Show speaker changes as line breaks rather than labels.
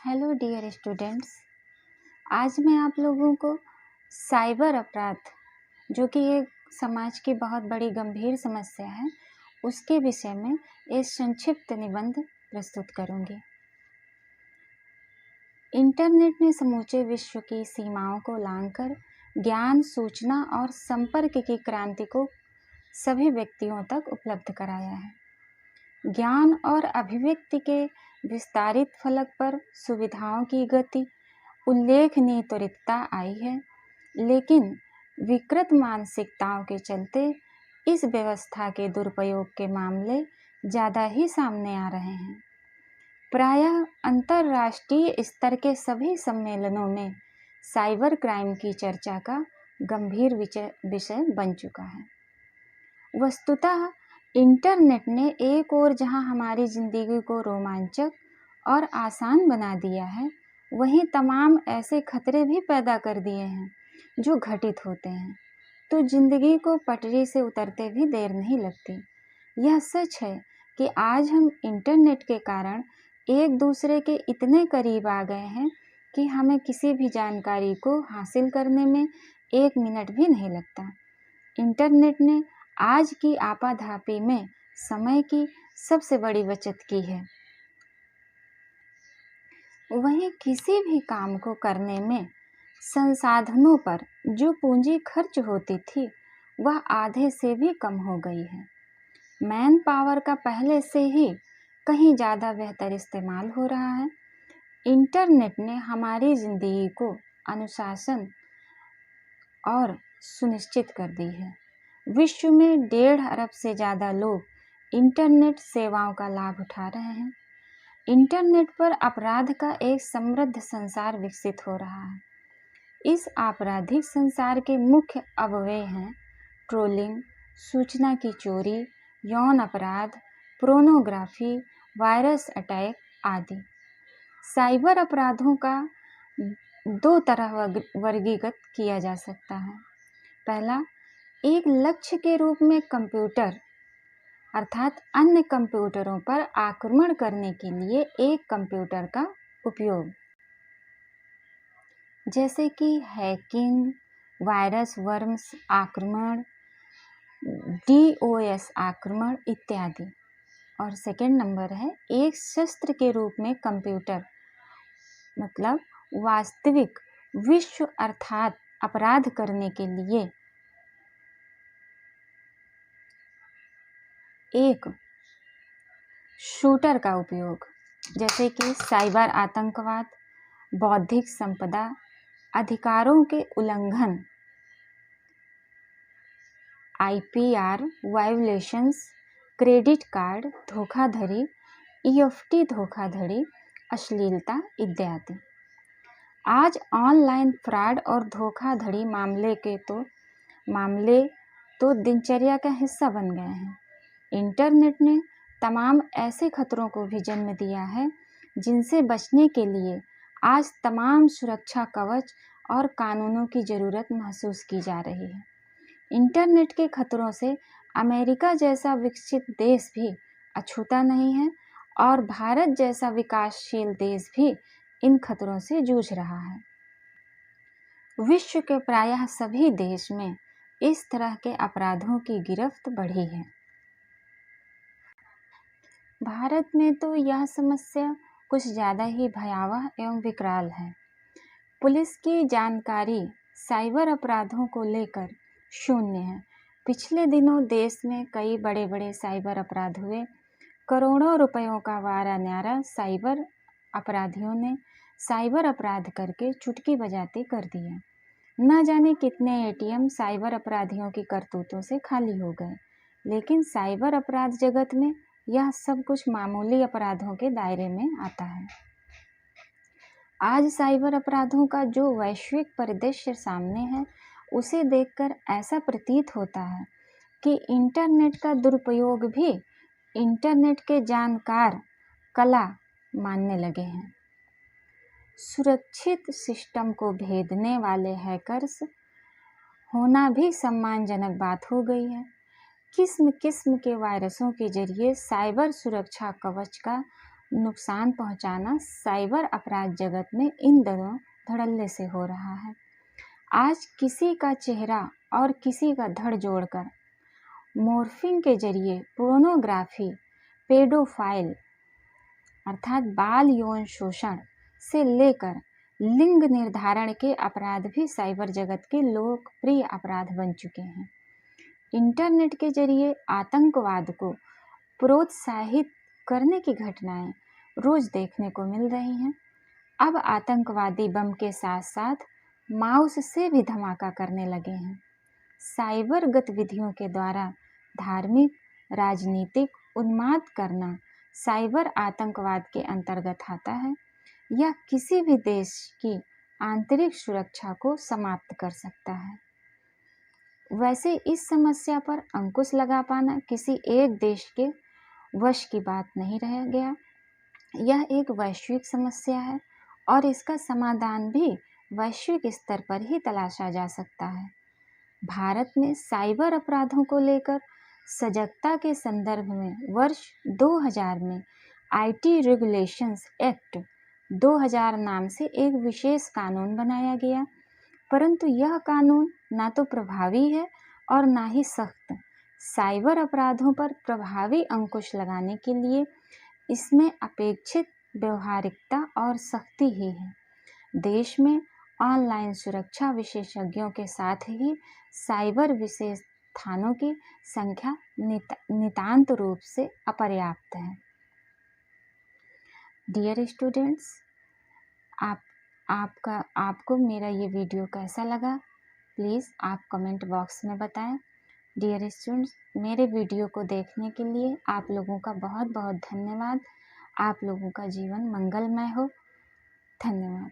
Hello dear students. आज मैं आप लोगों को साइबर अपराध जो कि एक समाज की बहुत बड़ी गंभीर समस्या है उसके विषय में एक संक्षिप्त निबंध प्रस्तुत करूंगी। इंटरनेट ने समूचे विश्व की सीमाओं को लांघकर ज्ञान, सूचना और संपर्क की क्रांति को सभी व्यक्तियों तक उपलब्ध कराया है। ज्ञान और अभिव्यक्ति के विस्तारित फलक पर सुविधाओं की गति उल्लेखनीय त्वरितता आई है, लेकिन विकृत मानसिकताओं के चलते इस व्यवस्था के दुरुपयोग के मामले ज़्यादा ही सामने आ रहे हैं। प्रायः अंतर्राष्ट्रीय स्तर के सभी सम्मेलनों में साइबर क्राइम की चर्चा का गंभीर विषय बन चुका है। वस्तुतः इंटरनेट ने एक ओर जहां हमारी ज़िंदगी को रोमांचक और आसान बना दिया है, वहीं तमाम ऐसे खतरे भी पैदा कर दिए हैं जो घटित होते हैं तो ज़िंदगी को पटरी से उतरते भी देर नहीं लगती। यह सच है कि आज हम इंटरनेट के कारण एक दूसरे के इतने करीब आ गए हैं कि हमें किसी भी जानकारी को हासिल करने में 1 मिनट भी नहीं लगता। इंटरनेट ने आज की आपाधापी में समय की सबसे बड़ी बचत की है। वहीं किसी भी काम को करने में संसाधनों पर जो पूंजी खर्च होती थी वह आधे से भी कम हो गई है। मैन पावर का पहले से ही कहीं ज़्यादा बेहतर इस्तेमाल हो रहा है। इंटरनेट ने हमारी ज़िंदगी को अनुशासन और सुनिश्चित कर दी है। विश्व में 1.5 अरब से ज़्यादा लोग इंटरनेट सेवाओं का लाभ उठा रहे हैं। इंटरनेट पर अपराध का एक समृद्ध संसार विकसित हो रहा है। इस आपराधिक संसार के मुख्य अवयव हैं ट्रोलिंग, सूचना की चोरी, यौन अपराध, पोर्नोग्राफी, वायरस अटैक आदि। साइबर अपराधों का 2 तरह वर्गीकृत किया जा सकता है। पहला, एक लक्ष्य के रूप में कंप्यूटर अर्थात अन्य कंप्यूटरों पर आक्रमण करने के लिए एक कंप्यूटर का उपयोग, जैसे कि हैकिंग, वायरस वर्म्स आक्रमण, DOS आक्रमण इत्यादि। और सेकंड नंबर है एक शस्त्र के रूप में कंप्यूटर मतलब वास्तविक विश्व अर्थात अपराध करने के लिए एक शूटर का उपयोग, जैसे कि साइबर आतंकवाद, बौद्धिक संपदा अधिकारों के उल्लंघन, IPR वायोलेशंस, क्रेडिट कार्ड धोखाधड़ी, EFT धोखाधड़ी, अश्लीलता इत्यादि। आज ऑनलाइन फ्रॉड और धोखाधड़ी मामले तो दिनचर्या का हिस्सा बन गए हैं। इंटरनेट ने तमाम ऐसे खतरों को भी जन्म दिया है जिनसे बचने के लिए आज तमाम सुरक्षा कवच और कानूनों की ज़रूरत महसूस की जा रही है। इंटरनेट के खतरों से अमेरिका जैसा विकसित देश भी अछूता नहीं है और भारत जैसा विकासशील देश भी इन खतरों से जूझ रहा है। विश्व के प्रायः सभी देश में इस तरह के अपराधों की गिरफ्त बढ़ी है। भारत में तो यह समस्या कुछ ज़्यादा ही भयावह एवं विकराल है। पुलिस की जानकारी साइबर अपराधों को लेकर शून्य है। पिछले दिनों देश में कई बड़े बड़े साइबर अपराध हुए। करोड़ों रुपयों का वारा न्यारा साइबर अपराधियों ने साइबर अपराध करके चुटकी बजाते कर दिया। न जाने कितने ATM साइबर अपराधियों की करतूतों से खाली हो गए, लेकिन साइबर अपराध जगत में यह सब कुछ मामूली अपराधों के दायरे में आता है। आज साइबर अपराधों का जो वैश्विक परिदृश्य सामने है उसे देखकर ऐसा प्रतीत होता है कि इंटरनेट का दुरुपयोग भी इंटरनेट के जानकार कला मानने लगे हैं। सुरक्षित सिस्टम को भेदने वाले हैकर्स होना भी सम्मानजनक बात हो गई है। किस्म किस्म के वायरसों के जरिए साइबर सुरक्षा कवच का नुकसान पहुंचाना साइबर अपराध जगत में इन दिनों धड़ल्ले से हो रहा है। आज किसी का चेहरा और किसी का धड़ जोड़कर मॉर्फिंग के जरिए पोर्नोग्राफी, पेडोफाइल अर्थात बाल यौन शोषण से लेकर लिंग निर्धारण के अपराध भी साइबर जगत के लोकप्रिय अपराध बन चुके हैं। इंटरनेट के जरिए आतंकवाद को प्रोत्साहित करने की घटनाएं रोज देखने को मिल रही हैं। अब आतंकवादी बम के साथ साथ माउस से भी धमाका करने लगे हैं। साइबर गतिविधियों के द्वारा धार्मिक, राजनीतिक उन्माद करना साइबर आतंकवाद के अंतर्गत आता है। यह किसी भी देश की आंतरिक सुरक्षा को समाप्त कर सकता है। वैसे इस समस्या पर अंकुश लगा पाना किसी एक देश के वश की बात नहीं रह गया। यह एक वैश्विक समस्या है और इसका समाधान भी वैश्विक स्तर पर ही तलाशा जा सकता है। भारत ने साइबर अपराधों को लेकर सजगता के संदर्भ में वर्ष 2000 में आईटी रेगुलेशंस एक्ट 2000 नाम से एक विशेष कानून बनाया गया, परंतु यह कानून ना तो प्रभावी है और ना ही सख्त। साइबर अपराधों पर प्रभावी अंकुश लगाने के लिए इसमें अपेक्षित व्यवहारिकता और सख्ती ही है। देश में ऑनलाइन सुरक्षा विशेषज्ञों के साथ ही साइबर विशेष थानों की संख्या नितांत रूप से अपर्याप्त है। डियर स्टूडेंट्स, आपको मेरा ये वीडियो कैसा लगा, प्लीज़ आप कमेंट बॉक्स में बताएं। डियर स्टूडेंट्स, मेरे वीडियो को देखने के लिए आप लोगों का बहुत बहुत धन्यवाद। आप लोगों का जीवन मंगलमय हो। धन्यवाद।